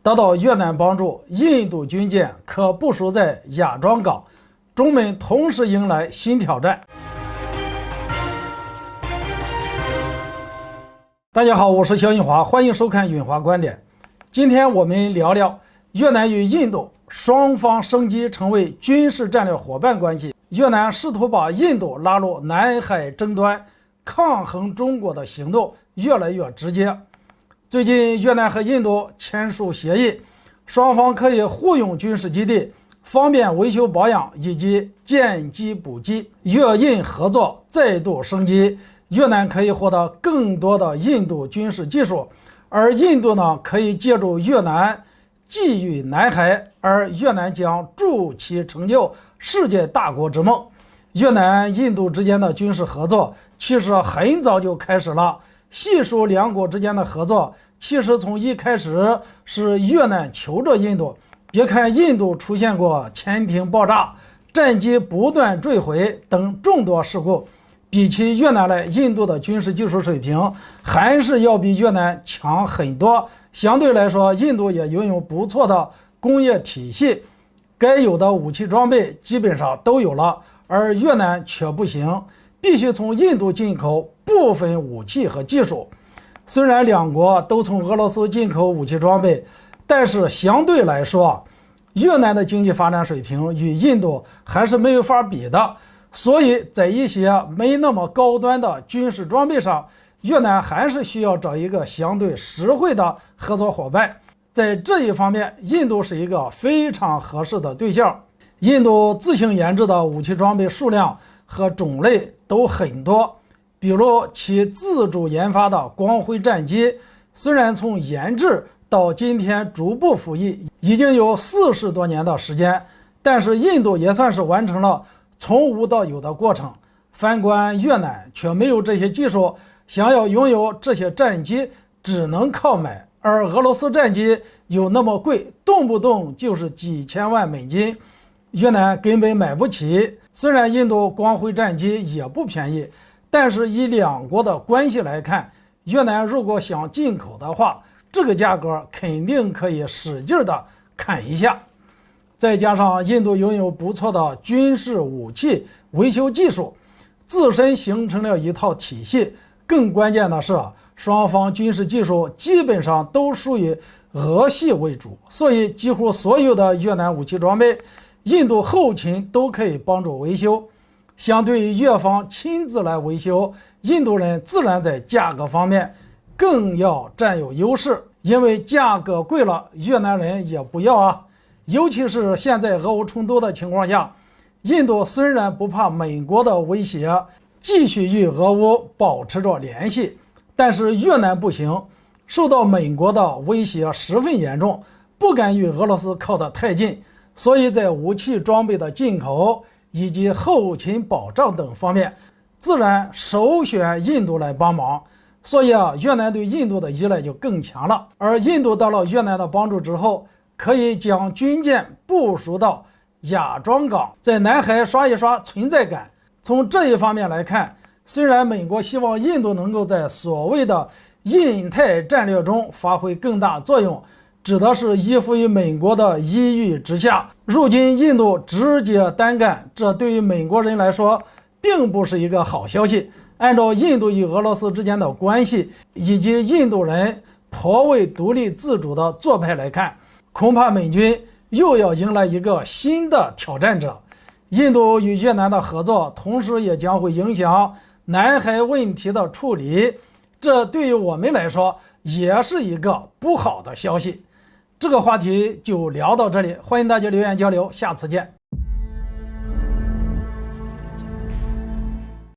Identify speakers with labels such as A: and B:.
A: 得到越南帮助，印度军舰可部署在芽庄港，中美同时迎来新挑战。大家好，我是肖运华，欢迎收看运华观点。今天我们聊聊越南与印度双方升级成为军事战略伙伴关系，越南试图把印度拉入南海争端，抗衡中国的行动越来越直接。最近越南和印度签署协议，双方可以互用军事基地，方便维修保养以及建机补机，越印合作再度升级。越南可以获得更多的印度军事技术，而印度呢，可以借助越南觊觎南海，而越南将助其成就世界大国之梦。越南、印度之间的军事合作其实很早就开始了。细数两国之间的合作，其实从一开始是越南求着印度。别看印度出现过潜艇爆炸、战机不断坠毁等众多事故，比起越南来，印度的军事技术水平还是要比越南强很多。相对来说，印度也拥有不错的工业体系，该有的武器装备基本上都有了，而越南却不行，必须从印度进口部分武器和技术。虽然两国都从俄罗斯进口武器装备，但是相对来说，越南的经济发展水平与印度还是没有法比的。所以在一些没那么高端的军事装备上，越南还是需要找一个相对实惠的合作伙伴。在这一方面，印度是一个非常合适的对象。印度自行研制的武器装备数量和种类都很多，比如其自主研发的光辉战机，虽然从研制到今天逐步服役已经有40多年的时间，但是印度也算是完成了从无到有的过程。反观越南却没有这些技术，想要拥有这些战机只能靠买，而俄罗斯战机又那么贵，动不动就是几千万美金，越南根本买不起。虽然印度光辉战机也不便宜，但是以两国的关系来看，越南如果想进口的话，这个价格肯定可以使劲的砍一下。再加上印度拥有不错的军事武器维修技术，自身形成了一套体系。更关键的是，双方军事技术基本上都属于俄系为主，所以几乎所有的越南武器装备，印度后勤都可以帮助维修。相对于越方亲自来维修，印度人自然在价格方面更要占有优势，因为价格贵了，越南人也不要啊。尤其是现在俄乌冲突的情况下，印度虽然不怕美国的威胁，继续与俄乌保持着联系，但是越南不行，受到美国的威胁十分严重，不敢与俄罗斯靠得太近，所以在武器装备的进口以及后勤保障等方面，自然首选印度来帮忙。所以越南对印度的依赖就更强了。而印度得到越南的帮助之后，可以将军舰部署到芽庄港，在南海刷一刷存在感。从这一方面来看，虽然美国希望印度能够在所谓的印太战略中发挥更大作用，指的是依附于美国的一隅之下。如今印度直接单干，这对于美国人来说并不是一个好消息。按照印度与俄罗斯之间的关系以及印度人颇为独立自主的做派来看，恐怕美军又要迎来一个新的挑战者。印度与越南的合作，同时也将会影响南海问题的处理，这对于我们来说也是一个不好的消息。这个话题就聊到这里，欢迎大家留言交流，下次见。